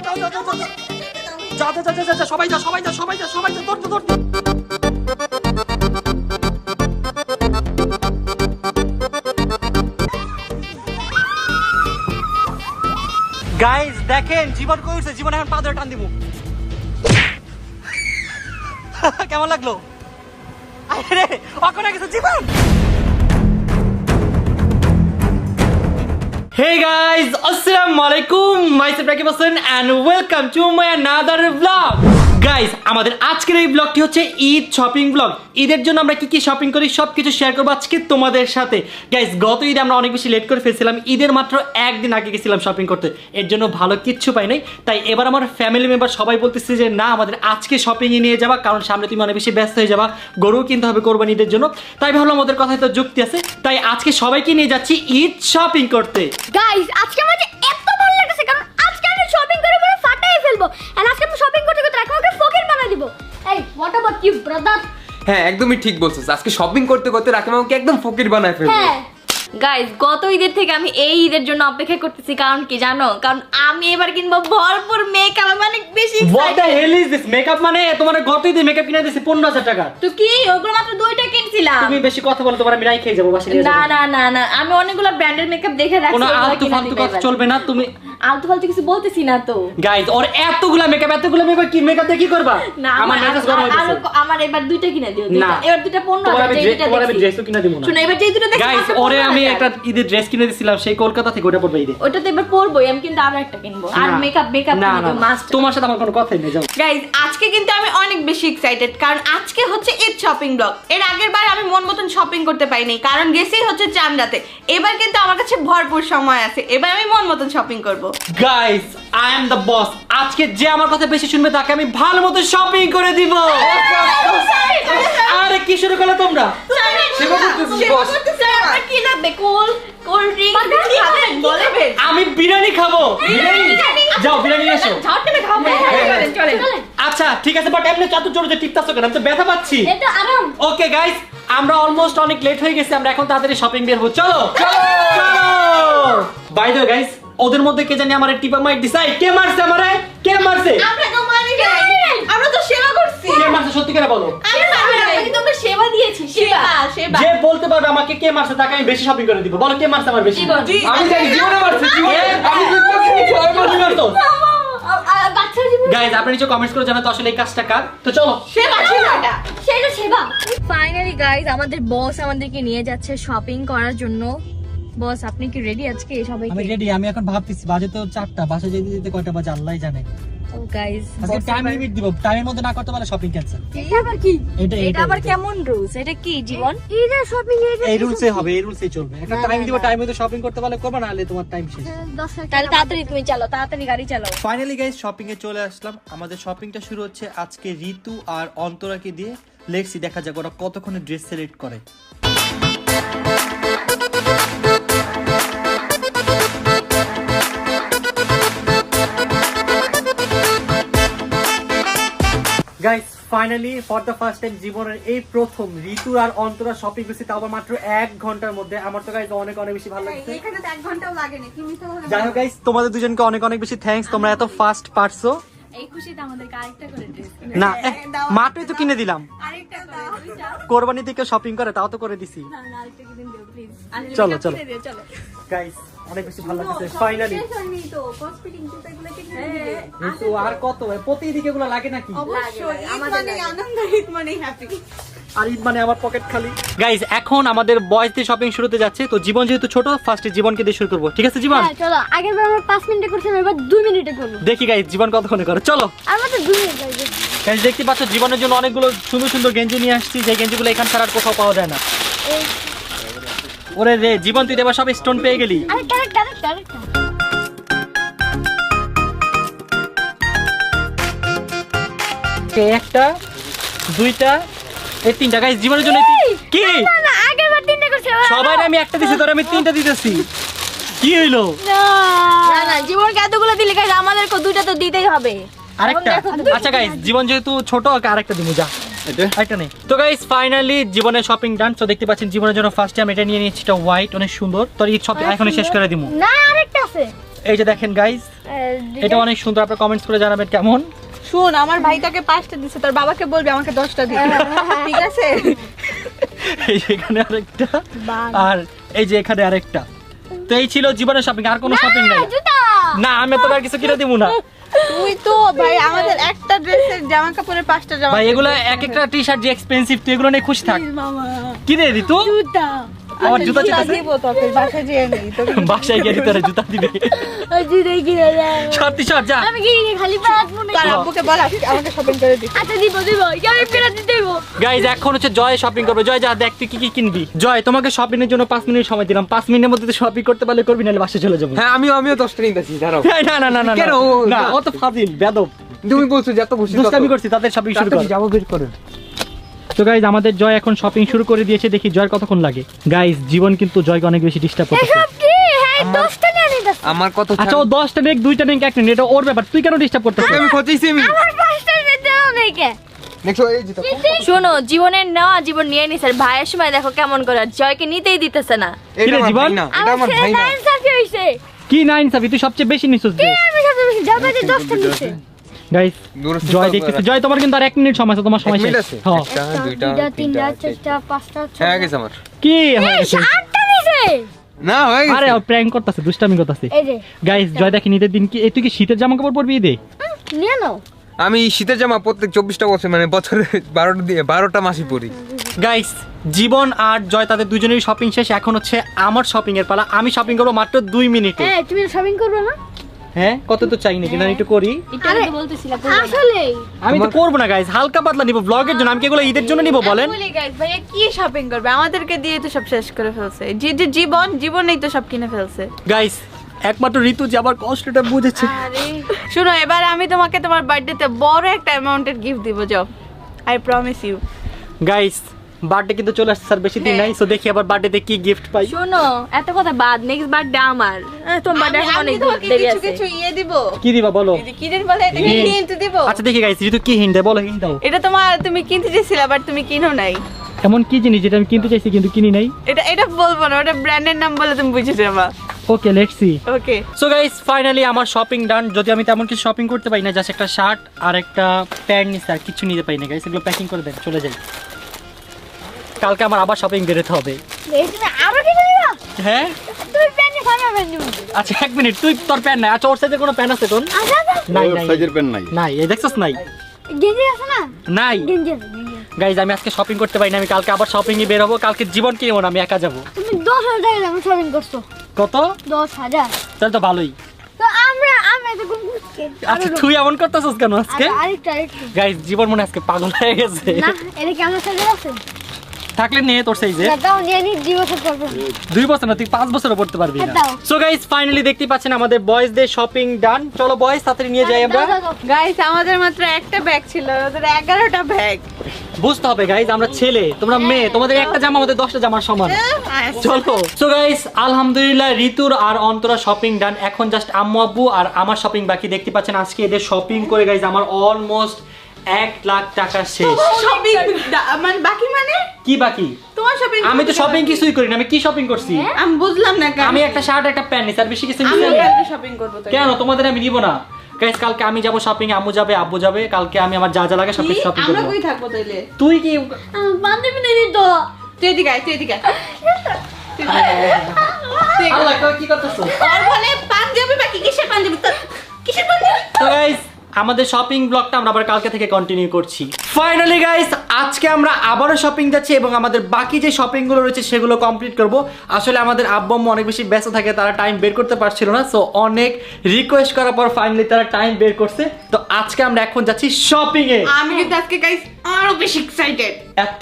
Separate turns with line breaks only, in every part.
যা সবাই যা দৌড় গাইস দেখেন জীবন কইছে, জীবন এখন পা ধরে টান দিব। কেমন লাগলো? আরে অকনে গেছে জীবন। Hey guys, Assalamualaikum, myself Rakib Hassan and welcome to my another vlog. Guys, আমাদের আজকের এই ব্লগটি হচ্ছে ঈদ শপিং ব্লগ। ঈদের জন্য আমরা কি কি শপিং করি সবকিছু শেয়ার করব আজকে তোমাদের সাথে। গাইস গত ঈদে আমরা অনেক বেশি লেট করে ফেলছিলাম, ঈদের মাত্র একদিন আগে গেছিলাম শপিং করতে, এর জন্য ভালো কিচ্ছু পাই নাই। তাই এবার আমার ফ্যামিলি মেম্বার সবাই বলতেছে যে না আমাদের আজকে শপিংয়ে নিয়ে যাবা, কারণ সামনে তুমি অনেক বেশি ব্যস্ত হয়ে যাবা, গরু কিনতে হবে কোরবানি ঈদের জন্য। তাই ভাবলাম ওদের কথায় তো যুক্তি আছে, তাই আজকে সবাইকে নিয়ে যাচ্ছি ঈদ শপিং করতে।
গাইস আজকে আমাকে এত ভালো লাগছে, কারণ আজকে আমি শপিং করে পুরো ফাটাই ফেলবো। আর আজকে আমি শপিং করতে করতে আমাকে ফকির বানাই দিব। এই হোয়াট অ্যাবাউট ইউ ব্রাদার?
হ্যাঁ একদমই ঠিক বলছিস, আজকে শপিং করতে করতে রাকিব আমাকে একদম ফকির বানায় ফেলবে।
হ্যাঁ
গাইস গত ঈদের থেকে আমি এই ঈদের জন্য অপেক্ষা করতেছি, কারণ কি জানো, কারণ আমি এবার কিনবো ভরপুর মেকআপ। আমি অনেক বেশি
What the hell is this? Makeup মানে তোমার গত ঈদে মেকআপ কিনে দিয়েছি 15,000 টাকা।
তো কি ওগুলো মাত্র দুইটা কিনছিলাম।
তুমি বেশি কথা বলো, তোমার আমি রাই খেয়ে যাবো বাসায় নিয়ে
না
যাবো।
না না না আমি অনেকগুলো ব্র্যান্ডের মেকআপ দেখে রাখছি।
কোনো আলতু ফালতু কথা চলবে না। তুমি
আলতু ফালতু কিছু বলতেছি না তো।
গাইস ওর এতগুলা মেকআপ কি মেকআপ দিয়ে কি করবা?
না
আমার মেজাজ গরম হয়ে গেছে।
আমার এবার দুইটা কিনে দিও।
না
এবার দুইটা 15,000 যেই দুইটা
তোমার আমি
দেখছি।
ড্রেসও কিনে দেব না।
শুনো এবার যেই দুইটা দেখছি
গাইস ওরে আমি একটা ঈদের ড্রেস কিনে দিয়েছিলাম, সেই কলকাতা থেকে ওটা পরবে ঈদে।
ওটা তো এবার পরবোই আমি, কিন্তু আরো একটা কিনবো। আর মেকআপ
না
কিনবো মাস্ট।
তোমার সাথে আমার কোনো কথাই নেই, যাও।
গাইজ আজকে কিন্তু আমি অনেক বেশি এক্সাইটেড, কারণ আজকে হচ্ছে ঈদ শপিং ব্লগ। এর আগের বার আমি মন মতন শপিং করতে পারিনি, কারণ গেছি হচ্ছে চান্দাতে। এবার কিন্তু আমার কাছে ভরপুর সময় আছে, এবার আমি মন মতন শপিং করব।
Guys I am the boss. আজকে যে আমার কথা বেশি শুনবে তাকে আমি ভালো মতো শপিং করে দিব। আরে কি শুরু করলে তোমরা?
কি লাগবে? কোল্ড ড্রিঙ্ক বলেন।
আমি বিরিয়ানি খাবো। যাও বিরিয়ানি এসো।
ঝটপটে খাবো। চলেন।
আচ্ছা ঠিক আছে, বাট এমনি চাতু জোরে টিকতাছো কেন? আমি তো ব্যথা পাচ্ছি।
এটা আরাম।
ওকে গাইস আমরা অলমোস্ট অনেক লেট হয়ে গেছি, আমরা এখন তাড়াতাড়ি শপিং বের হবো। চলো বাই দ্য গাইস, ওদের মধ্যে কে জানি আমারে টিপা মাইট ডিসাইড কে মারছে আমারে? কে মারছে?
আমরা তো মানি নাই, আমরা তো সেবা করছি।
কে মারছে সত্যি করে বলো।
আমি মানি নাই, কিন্তু আমরা সেবা দিয়েছি। সেবা
যে বলতে পারবে আমাকে কে মারছে তাকে আমি বেশি শপিং করে দিব। বলো কে মারছে আমার বেশি?
আমি জানি জীবনে মারছে, জীবনে আমি তো
মারতো।
বাচ্চার জীবন
গাইস আপনি নিচে কমেন্টস করে জানাতে আসলে এই কাজটা কার। তো চলো
সেবা এটা।
সেটা সেবা।
ফাইনালি গাইস আমাদের বস আমাদেরকে নিয়ে যাচ্ছে শপিং করার জন্য। বস আপনি কি রেডি আজকে সবাই?
আমি রেডি। আমি এখন ভাবতেছি বাজে তো 4টা, বাসায় যেতে যেতে কয়টা বাজে আল্লাহই জানে।
ও গাইস
আজকে টাইম লিমিট দিব, টাইমের মধ্যে না করতে পারলে শপিং ক্যান্সেল।
এটা আবার কি?
এটা আবার কেমন রুলস? এটা কি জীবন?
এটা শপিং
এই রুলসে হবে, এই রুলসেই চলবে। একটা টাইম দিব, টাইমের মধ্যে শপিং করতে পারলে করবে, না হলে তোমার টাইম শেষ।
10 টাকা।
তাহলে তাড়াতাড়ি তুমি চালাও, তাড়াতাড়ি গাড়ি চালাও।
ফাইনালি গাইস শপিং এ চলে আসলাম। আমাদের শপিংটা শুরু হচ্ছে আজকে ঋতু আর অন্তরাকে দিয়ে। লেটস সি দেখা যাক ওরা কতক্ষণে ড্রেস সিলেক্ট করে। Guys finally for the first time জীবনের এই প্রথম ঋতু আর অন্তরা শপিং করছি, তাও আবার মাত্র 1 ঘন্টার মধ্যে। আমার তো গাইস অনেক অনেক বেশি ভালো লাগছে।
এখানে তো 1 ঘন্টাও লাগে না, কি মিথ্যা বলে।
যাই হোক গাইস তোমাদের দুজনকে অনেক অনেক বেশি থ্যাঙ্কস, তোমরা এত ফাস্ট পারছো।
এই খুশিতে আমাদেরকে আরেকটা করে ড্রেস
না মাত্রই তো কিনে দিলাম।
আরেকটা করে
কোরবানি থেকে শপিং করে তাও তো করে দিছি।
না আরেকটা কিনে দিও প্লিজ।
চলো, চলো।
চলো
গাইস অনেক বেশি ভালো লাগছে ফাইনালি।
তো কসমেটিক জুতাগুলো কি
কিন্তু আর কত প্রতিদিকে এগুলো লাগে নাকি?
অবশ্যই আমাদের আনন্দ, ঈদ মানে হ্যাপি।
আর ঈদ মানে আমার পকেট খালি। গাইস এখন আমাদের বয়েজ দিয়ে শপিং শুরুতে যাচ্ছে, তো জীবন যেহেতু ছোট ফার্স্টে জীবনকে দিয়ে শুরু করব। ঠিক আছে জীবন?
হ্যাঁ চলো। আগের বার আমরা 5 মিনিটে করছিলাম, এবার 2 মিনিটে করব।
দেখি গাইস জীবন কতক্ষণে করে। চলো
আমাদের 2 মিনিট লাগবে।
গাইস দেখতে পাচ্ছ জীবনের জন্য অনেকগুলো সুন্দর সুন্দর গেঞ্জি নিয়ে আসছি, যে গেঞ্জিগুলো এখান ছাড়া আর কোথাও পাওয়া যায় না। ওরে রে জীবন তুই এবার সব স্টোন পেয়ে গেলি।
আরে ক্যারেক্টার
একটা দুইটা এই তিনটা গাইস জীবনের জন্য কি?
না আগের বার 3টা করছি।
সবাই আমি একটা দিছি, তোর আমি 3টা দিতেছি। কি হইলো?
না জীবনকে এতগুলো দিলে গাইস আমাদেরকে 2টা তো দিতেই হবে।
আরেকটা? আচ্ছা গাইস জীবন যেহেতু ছোট ওকে আরেকটা দিমু। যা এটা নেই। তো গাইস ফাইনালি জীবনের শপিং ডান। তো দেখতে পাচ্ছেন জীবনের জন্য ফার্স্ট টাইম এটা নিয়ে নিয়েছি, এটা হোয়াইট অনেক সুন্দর। তোর এই শপিং এখনই শেষ করে দিমু।
না আরেকটা আছে।
এই যে দেখেন গাইস এটা অনেক সুন্দর, আপনারা কমেন্টস করে জানাবেন কেমন।
শুন, আমার ভাই তোকে 5টা দিছে, তোর বাবাকে বলবি আমাকে 10টা দিতে, ঠিক আছে?
এই যে এখানে আরেকটা,
বাহ।
আর এই যে এখানে আরেকটা। তো এই ছিল জীবনের শপিং, আর কোনো শপিং নাই।
জুতা।
না, আমি তো আর কিছু কিনে দিব না
তুই তো ভাই আমাদের একটা ড্রেসের জামা কাপড়ের 5টা জামা।
ভাই। এগুলো এক একটা টি শার্ট যে এক্সপেন্সিভ, তুই এগুলো নিয়ে খুশি থাক।
মামা
কিনে ঋতু
জুতা।
আমার জুতা চিন্তাছে,
দিব তোকে, বাসায় যেয়ে নেই তোকে।
বাসায় গিয়ে তোরে জুতা দিবে।
জুতা কিনে দাও।
সত্যি সব যা।
আমি কিনে খালি পাঁচ মনে।
তোর আব্বুকে বল আজকে আমাকে শপিং করে দিতে।
আচ্ছা দিব আমি ফেরত দিয়ে দেবো।
গাইজ এখন হচ্ছে জয় শপিং করবে। জয় যা, দেখ তুই কি কি কিনবি। জয় তোমাকে শপিং এর জন্য 5 মিনিট সময় দিলাম, 5 মিনিটের মধ্যে তুই শপিং করতে পারলে করবি, নাহলে বাসায় চলে যাবো।
হ্যাঁ আমিও 10টা নিতেছি, দাঁড়াও।
না না না না
কেন?
না, ও তো ফাজিল বেদব।
তুমি বলছো যত খুশি তত।
দুষ্টামি করছি, তাদের শপিং শুরু কর।
যাবো বের করে।
তো গাইজ আমাদের জয় এখন শপিং শুরু করে দিয়েছে, দেখি জয়ের কতক্ষণ লাগে। গাইজ জীবন কিন্তু জয়কে অনেক বেশি ডিস্টার্ব করছে।
এসব কি? হ্যাঁ 10টা নিয়ে নিতেছে।
আমার কত
আচ্ছা ও 10টা নেক, 2টা নেক, 1টা নেক, এটা ওর ব্যাপার, তুই কেন ডিস্টার্ব করতেছিস?
আমি খোঁজাইছি আমি।
আমার 5টা নিতে হবে কে?
দেখো এই যে তো।
শোনো, জীবনের নেওয়া জীবন নিয়ে নিছে, আর ভাইয়ের সময় দেখো কেমন করে, আর জয়কে নিতেই দিতেছে না।
এটা আমার
জীবন?
ভাই না, এটা আমার ভাই না।
সায়েন্স সাফি হইছে।
কি না ইনসাফি, তুই সবচেয়ে বেশি নিছিস।
কি আমি সব বেশি যাবে 10টা নিছে।
গাইজ
দূরে
জয় দেখতেছে। জয় তোমার কিন্তু আর 1 মিনিট সময় আছে, তোমার সময়
এক মিনিট
শেষ।
আছে?
হ্যাঁ।
একটা, দুইটা,
2টা 3টা
তিনটা,
4টা 5টা 6টা।
হ্যাঁ গেছে আমার।
কি হয়ে গেছে?
8টা নিছে।
না হয়ে
আরে
গেছে।
ও প্র্যাঙ্ক করতেছে, দুষ্টামি করতেছে।
এই যে
গাইজ জয় দেখেন ঈদের দিন কি তুই কি শীতের জামা কাপড় পরবি ঈদে?
নিয়ে নাও।
আমি শীতের জামা প্রত্যেক 24টা বছর মানে বছরে 12টা মাসই পরি।
গাইস জীবন আর জয় তাদের দুজনেরই শপিং শেষ, এখন হচ্ছে আমার শপিং এর পালা। আমি শপিং করবো মাত্র 2 মিনিটে।
হ্যাঁ তুমি শপিং করবে না?
হ্যাঁ কত তো চাই নাকি, না একটু করি।
আরে আসলে
আমি তো করবো না গাইস, হালকা পাতলা নিবো ব্লগের জন্য। আমি কি এগুলো ঈদের জন্য নিবো বলেন?
বলি গাইস, ভাইয়া কি শপিং করবে? আমাদেরকে দিয়ে তো সব শেষ করে ফেলছে। যে জীবনেই তো সব কিনে ফেলছে।
গাইস একমাত্র ঋতু যে আমার কষ্টটা বুঝেছে।
আরে শুনো, এবার আমি তোমাকে তোমার বার্থডেতে বড় একটা অ্যামাউন্টের গিফট দিব, যাও, I promise you.
Guys birthday কিন্তু চলে আসছে, স্যার বেশি দিন নাই। সো দেখি আবার বার্থডেতে কি গিফট পাই।
শোনো, এত কথা বাদ, নেক্সট বার্থডে আমার। তোমার বার্থডে এখন অনেক
তোমাকে
দেরি
কিছু
আছে।
কিছু ইয়ে দিব।
কি দিবা বলো?
কি দিন বলে এটা কি হিন্ট দিব?
আচ্ছা দেখি গাইস ঋতু কি হিন্ট দেয় বলো, হিন্ট দাও।
এটা তুমি কিনতে চেয়েছিলে বাট তুমি কিনো নাই।
এমন কি জিনিস যেটা আমি কিনতে চাইছি কিন্তু কিনি নাই?
এটা বলবো না, ওটা ব্র্যান্ডের নাম বলে তুমি বুঝে যাবা।
Okay let's see.
Okay
so guys finally আমার শপিং ডান। যদি আমি তেমন কিছু শপিং করতে পারি না, জাস্ট একটা শার্ট আর একটা প্যান্ট নিচ্ছি, আর কিছু নিতে পারি না গাইস। এগুলো প্যাকিং করে দেন, চলে যাই। কালকে আমার আবার শপিং বেরোতে হবে।
এই তুমি আরো কি নিবা?
হ্যাঁ
তুমি প্যান্ট খাবে প্যান্ট নিবা।
আচ্ছা 1 মিনিট, তুই তোর প্যান্ট নাই? আচ্ছা ওর সাইজে কোনো প্যান্ট আছে কোন?
আচ্ছা
নাই নাই
সাইজের পেন নাই।
নাই, এই দেখছস নাই?
গেঞ্জি আছে না?
নাই
গেঞ্জি।
গাইস আমি আজকে শপিং করতে পারি না, আমি কালকে আবার শপিং এ বের হবো। কালকে জীবন কিনবো না, আমি একা যাবো।
তুমি 10,000 টাকা দাম শপিং করছো।
কত?
10,000।
তাহলে তো ভালোই।
তো আমরা তো কোন বুঝকে?
আচ্ছা তুই এমন করতেছস কেন আজকে?
আরেকটা।
গাইস জীবন মনে হয় আজকে পাগল হয়ে গেছে।
না এটা কি আমার সাথে আছে?
থাকলে নিয়ে তোর সাইজে।
না দাও নিয়ে নি জীবন করব।
2 বছর না, তুই 5 বছরও পড়তে পারবি না।
দাও।
সো গাইস ফাইনালি দেখতে পাচ্ছেন আমাদের বয়েজদের শপিং ডান। চলো বয়েজ তাড়াতাড়ি নিয়ে যাই আমরা।
গাইস, আমাদের মাত্র একটা ব্যাগ ছিল, ওদের 11টা ব্যাগ।
বুঝতে হবে গাইস আমরা ছেলে, তোমরা মেয়ে, তোমাদের একটা জামা আমাদের 10টা জামার সমান। চলো। সো গাইস আলহামদুলিল্লাহ ঋতুর আর অন্তরা শপিং ডান। এখন জাস্ট আম্মু আব্বু আর আমার শপিং বাকি। দেখতে পাচ্ছেন আজকে এদের শপিং করে গাইস আমার অলমোস্ট 1 লাখ টাকা শেষ।
শপিং মানে বাকি মানে
কি বাকি?
তোমার শপিং?
আমি তো শপিং কিছুই করি না। আমি কি শপিং করছি?
আমি বুঝলাম না কেন।
আমি একটা শার্ট একটা প্যান্ট নিছি, আর বেশি কিছু
আমি
নিছি না।
কালকে শপিং করব তো।
কেন তোমাদের আমি নিব না? গাইস কালকে আমি যাব শপিং, আম্মু যাবে, আব্বু যাবে। কালকে আমি আমার যা যা লাগে সব কিছু শপিং
আমরা
করব।
কই থাকবো তাইলে?
তুই কি
বান্ধবী নিয়ে তো।
তুই এদিকে আয়, তুই এদিকে আয়।
আল্লাহ তুই কি করতেছস?
আর বলে পাঞ্জাবি বাকি, কিসের পাঞ্জাবি? কিসের পাঞ্জাবি?
তো গাইস আমাদের শপিং ব্লগটা আমরা আবার কালকে থেকে কন্টিনিউ করছি। ফাইনালি গাইস আজকে আমরা আবারও শপিং যাচ্ছি এবং আমাদের বাকি যে শপিং গুলো রয়েছে সেগুলো কমপ্লিট করব। আসলে আমাদের আব্বু আম্মু অনেক বেশি ব্যস্ত থাকে, তারা টাইম বের করতে পারছিল না। সো অনেক রিকোয়েস্ট করার পর ফাইনালি তারা টাইম বের করছে। তো আজকে আমরা এখন যাচ্ছি শপিং এ।
আমি কিন্তু আজকে গাইস আরো বেশি এক্সাইটেড।
এত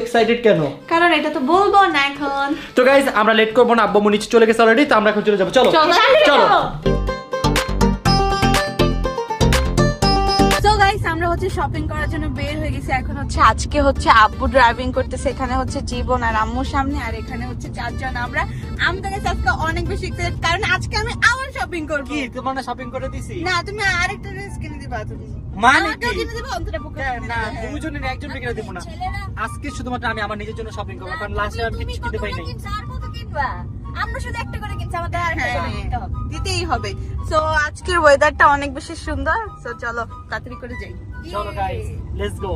এক্সাইটেড কেন?
কারণ এটা তো বলবো না এখন।
তো গাইস আমরা লেট করবো না, আব্বু আম্মু নিচে চলে গেছে অলরেডি। তো আমরা এখন চলে যাবো, চলো চলো।
সো গাইস আমরা হচ্ছে শপিং করার জন্য বের হয়ে গেছি। এখন হচ্ছে আজকে হচ্ছে আব্বু ড্রাইভিং করতেছে, এখানে হচ্ছে জীবন আর আম্মুর সামনে, আর এখানে হচ্ছে 4 জন আমরা। আমি তো গাইস আজকে অনেক বেশি এক্সাইটেড কারণ আজকে আমি আবার শপিং করব।
কি তোমার না শপিং করে দিছি?
না তুমি আরেকটা ড্রেস কিনে দিবা তুমি।
মানে
আমাকেও
কি?
কিনে দিবা, অন্তরা পক্ষে
না দুজনের একজনকে কিনে দেব না। আজকে শুধুমাত্র আমি আমার নিজের জন্য শপিং করব, কারণ লাস্টে আমি কিছু কিনতে পাই নাই।
আর কত কিনবা? আমরা শুধু একটা করে কিনছি, আমাদের আরেকটা করে কিনতে হবে।
দিতেই করতেই হবে। সো আজকের ওয়েদারটা অনেক বেশি সুন্দর। সো চলো তাড়াতাড়ি করে যাই।
চলো guys, let's go.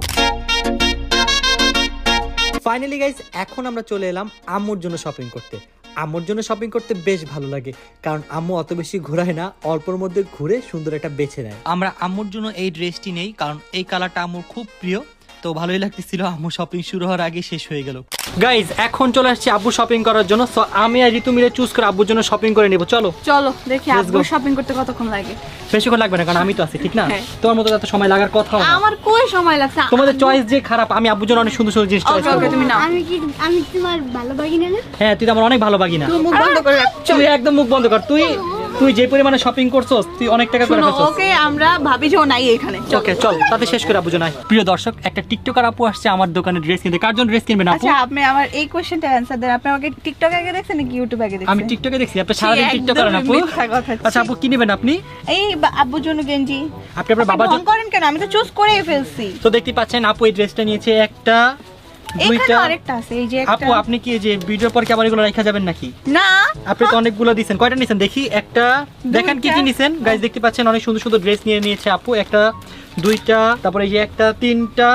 Finally guys, এখন আমরা চলে এলাম আম্মুর জন্য শপিং করতে। আম্মুর জন্য শপিং করতে বেশ ভালো লাগে, কারণ আম্মু অত বেশি ঘোরায় না, অল্পর মধ্যে ঘুরে সুন্দর একটা বেছে নেয়। আমরা আম্মুর জন্য এই ড্রেসটি নেই, কারণ এই কালারটা আম্মুর খুব প্রিয়। তো ভালোই লাগতেছিল, আম্মু শপিং শুরু হওয়ার আগে শেষ হয়ে গেল। গাইজ, এখন চলে আসছি আব্বু শপিং করার জন্য। সো আমি আর ঋতু মিলে চুজ করে আব্বুর জন্য শপিং করে নেব। চলো
চলো দেখি
Let's
আব্বু
go.
শপিং করতে কতক্ষণ লাগে।
বেশিক্ষণ লাগবে না, কারণ আমি তো আছি, ঠিক না?
হ্যাঁ।
তোমার মতো এত সময় লাগার কথাও না।
আমার কই সময় লাগছে।
তোমাদের চয়েস যে খারাপ, আমি আব্বুর জন্য অনেক সুন্দর সুন্দর জিনিস চয়েস
Okay, okay,
করব।
তুমি নাও।
আমি তোমার ভালো বাগিনা না?
হ্যাঁ, তুই তো আমার অনেক ভালো বাগিনা।
তুমি মুখ বন্ধ করে রাখ।
তুই একদম মুখ বন্ধ কর। তুই যে পরিমাণে শপিং করছস, তুই অনেক টাকা করে
শোনো,
ফেলছস।
ওকে আমরা ভাবি যে ও নাই এখানে।
ওকে চল, তাতে শেষ করে আব্বু জানাই। প্রিয় দর্শক, একটা টিকটকার আপু আসছে আমার দোকানে ড্রেস কিনতে। কার জন্য ড্রেস কিনবেন আপু?
আচ্ছা, আপনি আমার এই কোশ্চেনটা অ্যানসার দেন। আপনি আমাকে টিকটক আগে দেখছেন নাকি ইউটিউব আগে দেখছেন?
আমি টিকটকে দেখছি, আপনি সারাদিন
ছি,
টিকটক করেন আপু।
একদমই মিথ্যা কথা।
আচ্ছা আপু, কি নেবেন আপনি?
এই আব্বুর জন্য গেঞ্জি।
আপনি আপনার বাবার
ঢং
জন্য।
করেন কেন? আমি তো চুজ করেই ফেলছি।
তো দেখতে পাচ্ছেন আপু এই ড্রেসটা নিয়েছে, একটা
এখানে
দুইটা।
আরেকটা আছে, এই যে একটা।
আপু আপনি কি এই যে ভিডিও পর কি আবার এগুলো রাখা যাবেন নাকি?
না,
আপনি তো অনেকগুলো দিয়েছেন, কয়টা নিয়েছেন দেখি? একটা, দেখেন কি কি নিয়েছেন। গাইস দেখতে পাচ্ছেন অনেক সুন্দর সুন্দর ড্রেস নিয়ে নিয়েছে আপু। একটা, দুইটা, তারপরে এই যে একটা, তিনটা,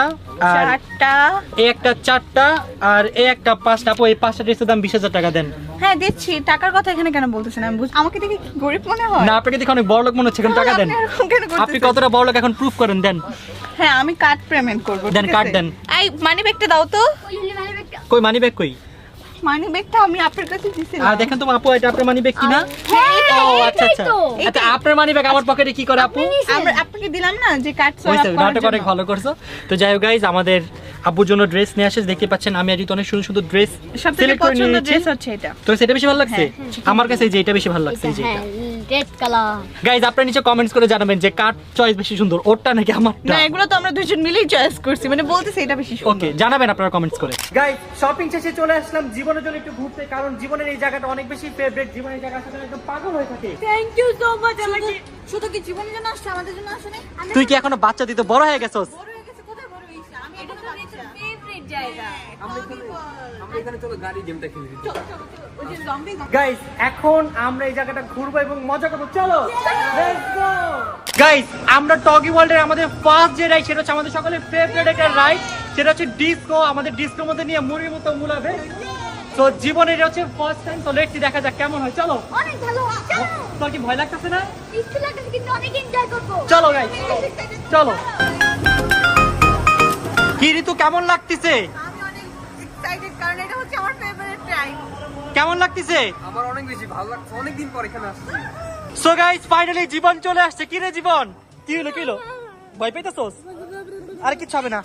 আর
চারটা।
এই একটা চারটা, আর এই একটা পাঁচটা। আপু এই পাঁচটা ড্রেসের দাম 20,000 টাকা দেন।
হ্যাঁ দিচ্ছি। টাকার কথা এখানে কেন বলতেছেন? আমি আমাকে দেখে কি গরিব মনে হয়?
না, আপনাকে দেখে অনেক বড়লোক মনে হচ্ছে, এখন টাকা দেন।
আপনি এরকম কেন করতেছেন?
আপনি কতটা বড়লোক এখন প্রুফ করেন, দেন।
হ্যাঁ, আমি কার্ড পেমেন্ট করবো।
দেন,
ঠিক
কার্ড
আছে?
দেন।
এই মানি ব্যাগটা দাও তো।
ওই যে মানে ব্যাগটা।
কই মানি ব্যাগ কই?
মানি ব্যাগটা আমি আপনার কাছে দিছিলাম।
আর দেখেন তো আপু, এটা আপনার মানি ব্যাগ কিনা?
হ্যাঁ,
ও
এটাই
আচ্ছা আচ্ছা
তো।
আচ্ছা, আপনার মানি ব্যাগ আমার পকেটে কি করে আপু?
আমরা আপনাকে দিলাম না যে কার্ড
ওই
সোয়াপ
তো,
করার
নাটক অনেক
জন্য।
ভালো করছো। তো যাই হোক গাইজ, আমাদের আব্বুর জন্য ড্রেস নিয়ে আসে। দেখতে পাচ্ছেন আমি আর ঋতু অনেক সুন্দর সুন্দর ড্রেস
সবথেকে
সিলেক্ট করে
পছন্দের
নিয়েছি।
ড্রেস হচ্ছে এটা।
তো সেটা বেশি ভালো লাগছে আমার কাছে, এই যে এটা বেশি ভালো লাগছে। এই যে
হ্যাঁ, রেড কালার।
গাইজ, আপনারা নিচে কমেন্টস করে জানাবেন যে কার চয়েস বেশি সুন্দর, ওরটা নাকি আমারটা।
না, এগুলো তো আমরা দুজন মিলেই চয়েস করছি, মানে বলতেছি এটা বেশি সুন্দর।
ওকে, জানাবেন আপনারা কমেন্টস করে। গাইজ, শপিং শেষে চলে আসলাম জীবনের জন্য একটু ঘুরতে, কারণ জীবনের এই জায়গাটা অনেক বেশি ফেভারিট। জীবনের এই জায়গাটা একদম পাগল হয়ে থাকে।
Thank you so much.
শুধু কি জীবনের জন্য আসছে, আমাদের জন্য আসে না?
তুই কি এখনো বাচ্চা দিতে বড় হয়ে গেছস?
বড় হয়ে গেছে, কোথায় বড় হইছে? আমি এটা তো
ফেভারিট জায়গা।
আমরা এখানে চলো গাড়ি গেমটা খেলি।
ওই যে জম্বি
গাইস, এখন আমরা এই জায়গাটা ঘুরবো এবং মজা করবো। চলো লেটস গো। গাইস, আমরা টগি ওয়ার্ল্ডের আমাদের ফার্স্ট যে রাইড, সেটা হচ্ছে আমাদের সকলের ফেভারিট একটা রাইড, সেটা হচ্ছে ডিস্কো। আমাদের ডিস্কোর মধ্যে নিয়ে মুড়ির মতো মুলাবে। তো জীবনে এটা হচ্ছে ফার্স্ট টাইম। তো লেটস দেখা যাক কেমন হয়। চলো।
অনেক ভালো। চলো।
তোর কি ভয় লাগতেছে না?
একটু লাগছে কিন্তু অনেক এনজয় করব।
চলো গাইস, চলো। কি ঋতু, কেমন লাগতেছে?
আমি অনেক এক্সাইটেড, কারণ এটা হচ্ছে আমার ফেভারিট রাইড।
কেমন লাগতেছে?
আমার অনেক বেশি ভালো লাগছে, অনেকদিন পর এখানে আসছি।
সো গাইস, ফাইনালি জীবন চলে আসছে। কি রে জীবন, কি হলো কি হলো? ভয় পাইতেছস? আর কিছু হবে না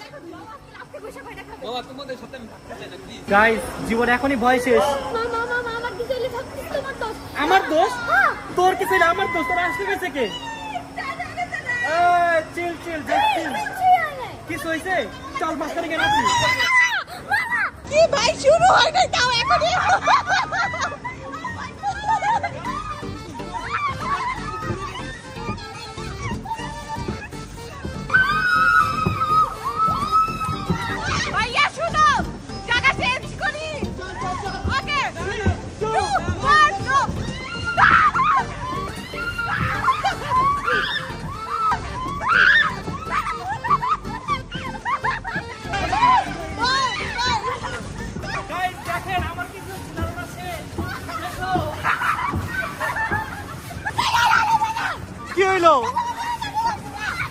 বাবা, তোমাদের সাথে আমি থাকতে চাই না, প্লিজ।
গাইস। জীবন এখনই ভয় শেষ।
মামা মামা আমার দিকে এলে থাকছিস তোমার দোষ।
আমার দোষ?
হ্যাঁ।
তোর কিছু না, আমার দোষ। তোর আসতে গেছে কে? চিল চিল চিল। কিছু হয়েছে? চল মাঝখানে গিয়ে নাচি।
কি ভাই, শুরু হয় নাই তাও এখনই। ভাইয়া শুনো, জায়গা চেঞ্জ করি। ওকে, 2 1 গো।
গাইস দেখেন, আমার কিছু দারুণ আছে। দেখো। কি হইলো?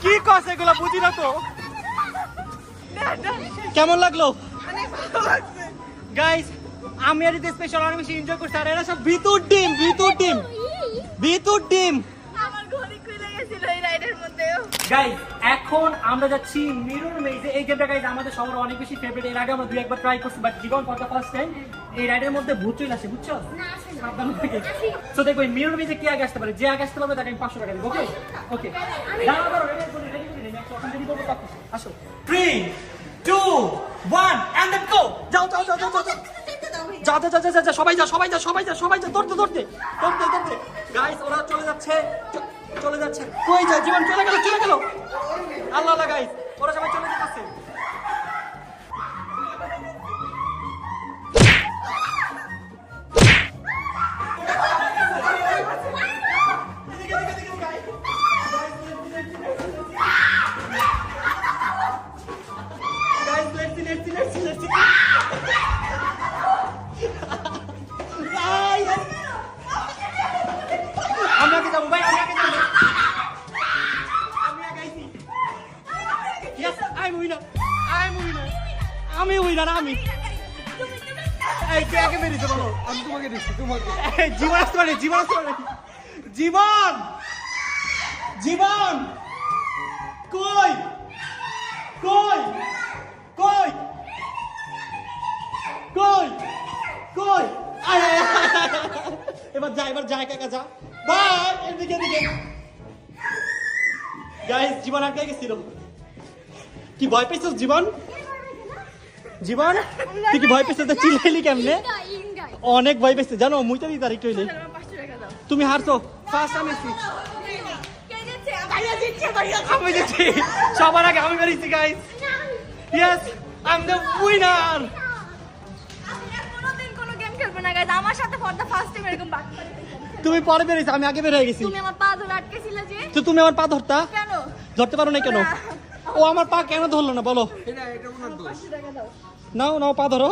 কি কস এগুলো, বুঝি না তো। কেমন লাগলো গাইস? আমি আর এই স্পেশাল অনেক বেশি এনজয় করছি। আর এরা সব ভিতর ডিম, ভিতর ডিম, ভিতর ডিম।
আমার ঘড়ি খুলে গেছিল এই রাইডের মধ্যে।
গাইস, এখন আমরা যাচ্ছি মিরর মেজে। এই গেমটা গাইস আমাদের সবার অনেক বেশি ফেভারিট। এর আগে আমরা দুই একবার ট্রাই করছি, but Jibon for the first time এই রাইডের মধ্যে ভূত চলে আসে, বুঝছো? সাবধান থেকে। সো দেখো এই মিরর মেজে কি আগে আসতে পারে, যে আগে আসতে পারবে তাকে আমি 500 টাকা দেব। ওকে ওকে, দাঁড়াও দাঁড়াও, রেডি করে রেডি করে নেক্সট ওখান থেকে বলবো তখন। আসো 3 2 1 এন্ড দেন গো। যাও যাও যাও যাও যাও যা যা যা যা যা, সবাই যা সবাই যা সবাই যা সবাই যা, দৌড়তে দৌড়তে দৌড়তে দৌড়তে। গাইস, ওরা চলে যাচ্ছে, চলে যাচ্ছে। কই যায় জীবন? চলে গেল, চলে গেল। আল্লাহ আল্লাহ গাইস, ওরা সবাই চলে যাচ্ছে। না না আমি।
এই কে আগে বেরিয়েছে বলো, আমি তোমাকে দিচ্ছি, তোমাকে।
এই, জীবন আসতে পারে, জীবন আসতে পারে। জীবন, জীবন, কই, কই, কই, কই, কই? আয়, আয়, আয়, আয়, আয়। এবার যা কাকা যা। বাই, এদিকে এদিকে। গাইস, জীবন আটকে গেছিল। কি ভয় পেয়েছিস জীবন? জীবন তুই কি ভয় পেয়েছিস? তো চিল্লাইলি কেমনে? অনেক ভয় পেয়েছে জানো, মুইটা দিতে আর একটু হইলে। তুমি হারছো, ফার্স্ট আমি এসেছি। আমি জিতছি, সবার আগে আমি বেরিয়েছি guys. Yes, I am the winner.
কোনোদিন কোনো গেম খেলবো না গাইস, আমার সাথে ফর দ্য ফার্স্ট টাইম এরকম বাক করে।
তুমি পরে বেরিয়েছো, আমি আগে বের হয়ে গেছি।
তুমি আমার পা ধরে আটকেছিলে যে,
তো তুমি আমার পা ধরতা,
কেন?
ধরতে পারো না কেন? ও আমার পা কেন ধরলো না বলো?
এটা ওনার দোষ।
নাও নাও, পা ধরো,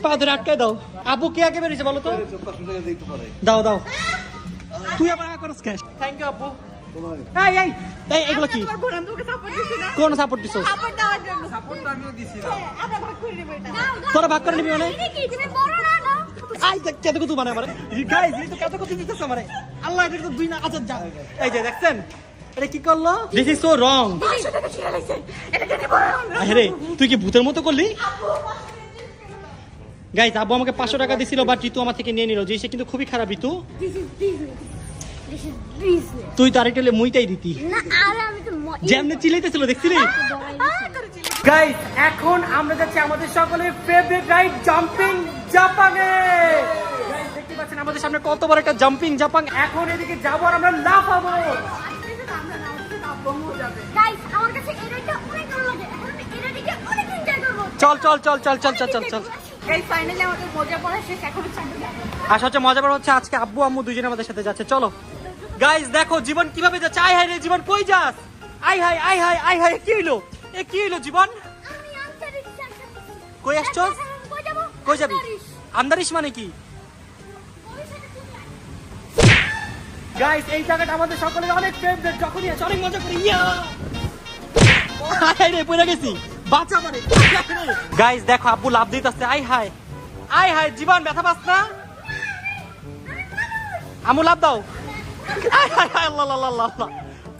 পা ধরে আটকায় দাও। আবু কে আগে বেরিয়েছে বলো তো? দাও দাও। তুই আবার আগে করস ক্যাশ। Thank you Abu. এই এই এই, এগুলো কি?
আমার বোন আমাকে সাপোর্ট দিছে না,
কোন সাপোর্ট দিছস?
সাপোর্ট দেওয়ার জন্য।
সাপোর্ট তো আমিও দিছিলাম।
আমরা ভাগ করে নেব এটা।
তোরা ভাগ করে নিবি মানে?
তুমি বড় না না
আই দেখ কত কত মানে আমারে। গাইস এই তো কত কত দিতেছ আমারে। আল্লাহ, এটা তো দুই না। আচ্ছা যা। এই যে দেখছেন এটা কি করলো? দিস ইজ সো রং। আরে তুই কি ভূতের মতো করলি? গাইস আব্বু আমাকে 500 টাকা দিছিল, বাট ঋতু আমার থেকে নিয়ে নিল, যে সে কিন্তু খুবই খারাপ। ঋতু
দিস ইজ বিজনেস
তুই তার একটু মুইটাই দিতি,
না। আর আমি তো
যেমনে চিল্লাইতেছিল দেখছিলি? গাইস এখন আমরা যাচ্ছি আমাদের সকলের ফেভারিট রাইড জাম্পিং জাপানে। গাইস দেখতে পাচ্ছেন আমাদের সামনে কত বড় একটা জাম্পিং জাপান। এখন এদিকে যাবো আর আমরা লাফাবো।
গাইস আমার কাছে এটা অনেক ভালো লাগে। এখন আমি এটা দেখে অনেক এনজয় করব।
চল চল চল চল চল চল চল চল।
গাইস ফাইনালি আমাদের মজা পড়া শেষ, এখন চাকরি যাবে।
আর সবচেয়ে মজার হচ্ছে আজকে আব্বু আম্মু দুজনে আমাদের সাথে যাচ্ছে। চলো গাইস দেখো জীবন কিভাবে যাচ্ছে। আই হাই রে জীবন, কই যাস? আই হাই আই হাই আই হাই, কি হইলো? এ কি হইলো জীবন?
আমি আনসারিশ
কই আসছস?
কই যাব?
কই যাবি? আন্দারিশ মানে কি? গাইস এই জায়গাটা আমাদের সকলের অনেক ফেভারিট, যখনই আসে অনেক মজা করি। ইয়া আই রে পড়ে গেছি, বাঁচা পারে। গাইস দেখো আব্বু লাভ দিতেছে। আই হাই আই হাই, জীবন ব্যথা পাস না? আম্মু লাভ দাও। আই হাই হাই, আল্লাহ আল্লাহ আল্লাহ আল্লাহ।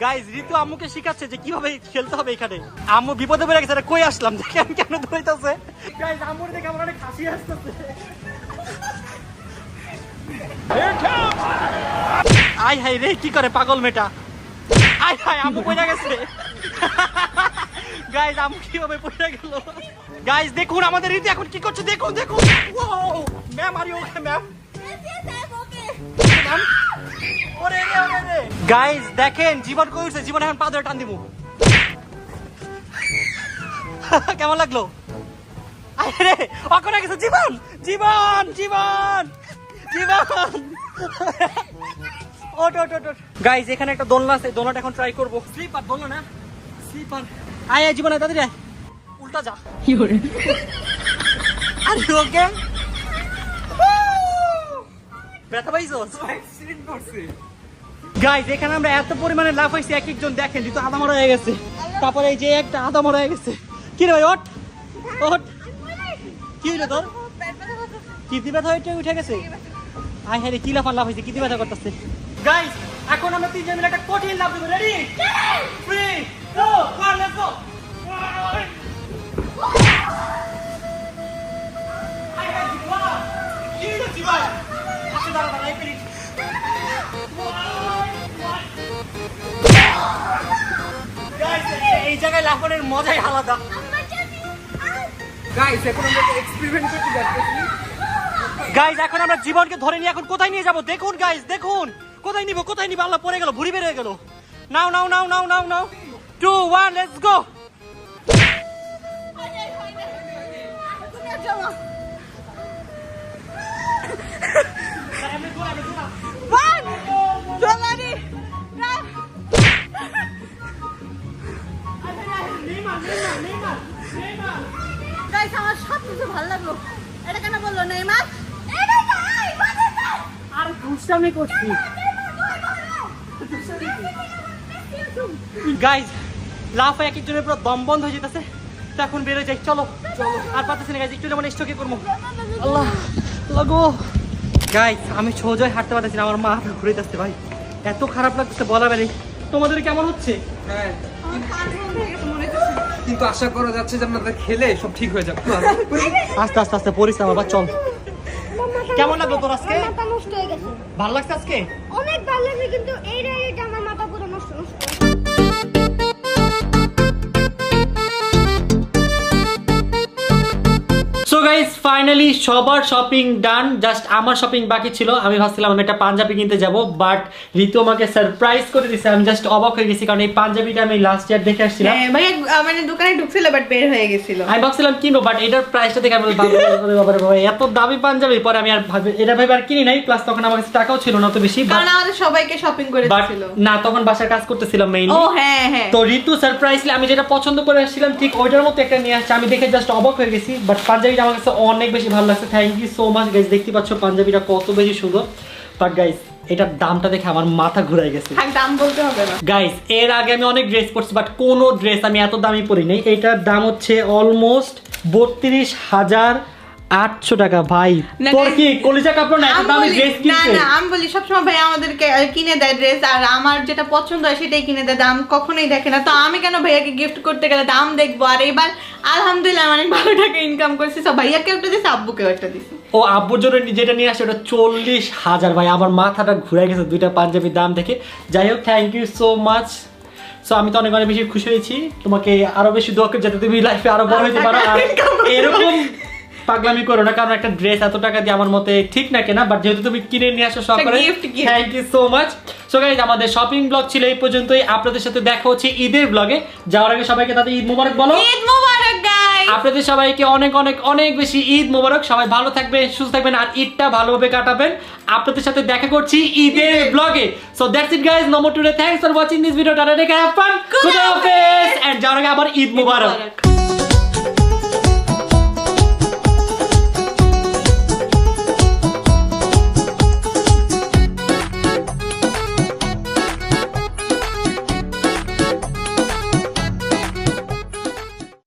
গাইস ঋতু আম্মুকে শিখাচ্ছে যে কিভাবে খেলতে হবে এখানে। আম্মু বিপদে পড়ে গেছে, কই আসলাম দেখেন কেন ধরতেছে। গাইস আম্মুর দেখে আমার অনেক হাসি আসতেছে। আই হাই রে, কি করে পাগল মেয়েটা। আই হাই আম্মু পড়ে গেছে। গাইস আম্মু কিভাবে পড়ে গেল। গাইস দেখুন আমাদের রীতি এখন কি করছে, দেখুন দেখুন। Wow ma'am, are you okay ma'am? ওরে রে ওরে রে। গাইস দেখেন জীবন কই উঠছে, জীবন এখন পা ধরে টান দিমু। কেমন লাগলো? আরে অকরে গেছে জীবন, জীবন জীবন জীবন। ওট ওট ওট। গাইস এখানে একটা দোলনা আছে, দোলনাটা এখন ট্রাই করব। স্লিপার দোলনা না, স্লিপার। আয় আয় জীবন, তাড়াতাড়ি আয়, উল্টা যা। কি করে? আর ওকে ব্যথা পাইছস?
অ্যাক্সিডেন্ট করছে।
গাইস এখানে আমরা এত পরিমাণে লাফ হইছি, এক একজন দেখেন যেহেতু আধা মরা হয়ে গেছে। তারপরে এই যে একটা আধা মরা হয়ে গেছে। কি রে ভাই, ওঠ ওঠ। কি হইলো তোর? কিডনি ব্যথা হইতে উঠে গেছে? আয় হ্যাঁ রে, কি লাফান লাফ হয়েছে, কিডনি ব্যথা করতেছে। গাইস এখন আমরা তিনজন মিলে একটা কঠিন লাফ দেবো। Ready 3 2 1 let's go. আয় হাই জীবন, কি হইলো জীবন? আচ্ছা দাঁড়া দাঁড়া, এক মিনিট। গাইস এই জায়গায় লাফানোর মজাই আলাদা।
গাইস এখন আমরা এক্সপেরিমেন্ট করতে যাচ্ছি।
গাইস এখন আমরা জীবনকে ধরে নিয়ে এখন কোথায় নিয়ে যাব দেখুন। গাইস দেখুন কোথায় নিব, কোথায় নিব। আল্লাহ পড়ে গেল, ভুড়ি বের হয়ে গেল। নাও নাও নাও নাও নাও নাও 2 1 লেটস গো।
গাইস আমার সবকিছু ভালো লাগলো। এটা কেন বললো নেইমার?
আর দুষ্টামি করছি। গাইস লাফ এক একজনের পুরো দম বন্ধ হয়ে যেতেছে। তো এখন বেরোয় যাই, চলো চলো। আর পারতেছি না গাইজ, একটু যেমন স্টকে করবো। আল্লাহ লাগো গাইজ, আমি সোজাই হাঁটতে পারতেছি না, আমার মাথা ঘুরে যাচ্ছে ভাই, এত খারাপ লাগতেছে বলা বেড়ে। তোমাদের কেমন হচ্ছে?
হ্যাঁ, কিন্তু আশা করা যাচ্ছে যে আপনাদের খেলে সব ঠিক হয়ে যাবে।
আস্তে আস্তে আস্তে পরিস না বাবা, চল। কেমন লাগলো তোর আজকে?
মাথা নষ্ট হয়ে গেছে,
ভালো লাগছে আজকে?
অনেক ভালো লাগছে, কিন্তু এই রাইডে আমার মাথা পুরো নষ্ট নষ্ট।
সো গাইস ফাইনালি সবার শপিং ডান, জাস্ট আমার শপিং বাকি ছিল। আমি ভাবছিলাম আমি একটা পাঞ্জাবি কিনতে যাব, বাট ঋতু আমাকে সারপ্রাইজ করে দিয়েছে। আমি জাস্ট অবাক হয়ে গেছি, কারণ এই পাঞ্জাবিটা আমি লাস্ট ইয়ার দেখে আসছিলাম।
হ্যাঁ ভাই, মানে দোকানে ঢুকছিল বাট বের হয়ে গেছিল।
আমি ভাবছিলাম কিনবো, বাট এটার প্রাইসটা দেখে আমি বললাম, বাবা বাবা এত দামি পাঞ্জাবি। পরে আমি আর এটা ভাবে আর কিনি নাই, প্লাস তখন আমার কাছে টাকাও ছিল না তো বেশি।
কারণ আমাদের সবাইকে শপিং করে
বাট
দিয়েছিল।
না, তখন বাসার কাজ করতেছিলাম
ও
মেইনলি।
হ্যাঁ হ্যাঁ,
তো ঋতু সারপ্রাইজলি আমি যেটা পছন্দ করে আসছিলাম ঠিক ওইটার মতো একটা নিয়ে আসছে। আমি দেখে জাস্ট অবাক হয়ে গেছি, বাট পাঞ্জাবিটা আমার কাছে অনেক বেশি ভালো লাগছে। Thank you so much guys. দেখতে পাচ্ছ পাঞ্জাবিটা কত বেশি সুন্দর, বাট গাইস এটার দামটা দেখে আমার মাথা ঘুরাই গেছে।
থাক দাম বলতে হবে না।
গাইস এর আগে আমি অনেক ড্রেস পরছি, বাট কোনো ড্রেস আমি এত দামি পরি নাই। এটার দাম হচ্ছে অলমোস্ট 32,800 টাকা। ভাই
না,
তোর
guys,
কি কলিজা কাপড় না, এত দামি ড্রেস
না
কিনতে?
না, আমি বলি সবসময় ভাই আমাদেরকে কিনে দেয় ড্রেস, আর আমার যেটা পছন্দ হয় সেটাই কিনে দেয়, দাম কখনোই দেখে না। তো আমি কেন ভাইয়াকে গিফট করতে গেলে দাম দেখবো? আর এবার আলহামদুলিল্লাহ অনেক ভালো টাকা ইনকাম করছি, সব ভাইয়াকে একটা দিছি, আব্বুকেও একটা দিছি।
ও আব্বুর জন্য যেটা নিয়ে আসে ওটা 40,000। ভাই আমার মাথাটা ঘুরে গেছে দুইটা পাঞ্জাবির দাম দেখে। যাই হোক, thank you so much. So আমি তো অনেক অনেক বেশি খুশি হয়েছি। তোমাকে আরো বেশি দোয়া করি যাতে তুমি লাইফে আরো বড় হতে পারো। আর এরকম পাগলামি করো না, কারণ একটা ড্রেস এত টাকা দিয়ে আমার মতে ঠিক না কেনা, বাট যেহেতু তুমি কিনে নিয়ে আসো শখ করে,
gift.
Thank you so much. So guys আমাদের শপিং ব্লগ ছিল এই পর্যন্তই। আপনাদের সাথে দেখা হচ্ছে ঈদের ব্লগে। যাওয়ার আগে সবাইকে তাদের ঈদ মোবারক বলো।
ঈদ মোবারক গাইস।
আপনাদের সবাইকে অনেক অনেক অনেক বেশি ঈদ মোবারক। সবাই ভালো থাকবেন, সুস্থ থাকবেন, আর ঈদটা ভালোভাবে কাটাবেন। আপনাদের সাথে দেখা করছি ঈদের ব্লগে। So that's it guys, no more today. Thanks for watching this video. Tata, take care, have fun, খুদা হাফেজ, এন্ড যাওয়ার আগে আবার ঈদ মোবারক।